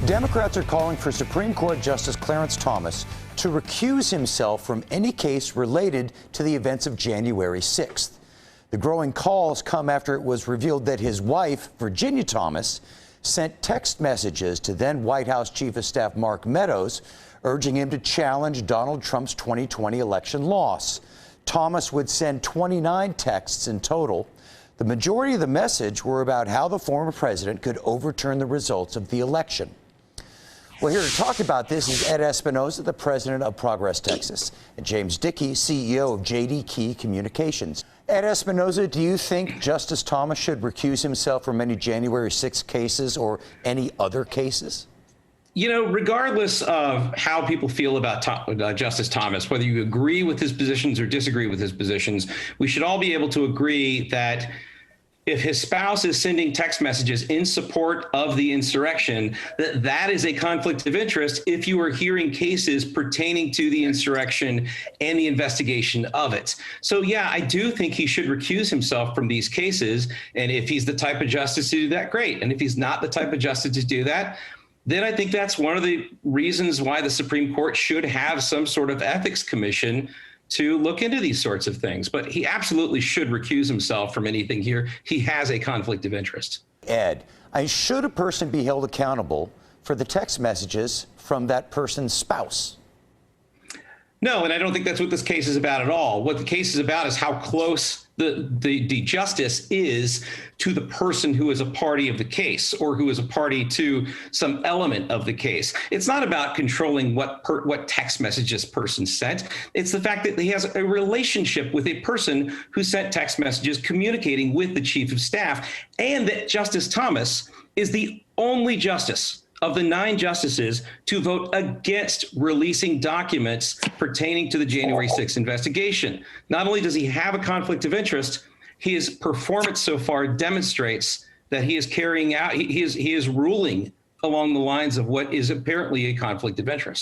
Democrats are calling for Supreme Court Justice Clarence Thomas to recuse himself from any case related to the events of January 6th. The growing calls come after it was revealed that his wife, Virginia Thomas, sent text messages to then White House Chief of Staff Mark Meadows, urging him to challenge Donald Trump's 2020 election loss. Thomas would send 29 texts in total. The majority of the message were about how the former president could overturn the results of the election. Well, here to talk about this is Ed Espinoza, the president of Progress Texas, and James Dickey, CEO of J.D. Key Communications. Ed Espinoza, do you think Justice Thomas should recuse himself from any January 6 cases or any other cases? You know, regardless of how people feel about Justice Thomas, whether you agree with his positions or disagree with his positions, we should all be able to agree that if his spouse is sending text messages in support of the insurrection, that is a conflict of interest if you are hearing cases pertaining to the insurrection and the investigation of it. So, yeah, I do think he should recuse himself from these cases. And if he's the type of justice to do that, great. And if he's not the type of justice to do that, then I think that's one of the reasons why the Supreme Court should have some sort of ethics commission to look into these sorts of things. But he absolutely should recuse himself from anything here. He has a conflict of interest. Ed, should a person be held accountable for the text messages from that person's spouse? No, and I don't think that's what this case is about at all. What the case is about is how close the justice is to the person who is a party of the case or who is a party to some element of the case. It's not about controlling what text message this person sent. It's the fact that he has a relationship with a person who sent text messages communicating with the chief of staff, and that Justice Thomas is the only justice of the 9 justices to vote against releasing documents pertaining to the January 6th investigation. Not only does he have a conflict of interest, his performance so far demonstrates that he is carrying out, he is ruling along the lines of what is apparently a conflict of interest.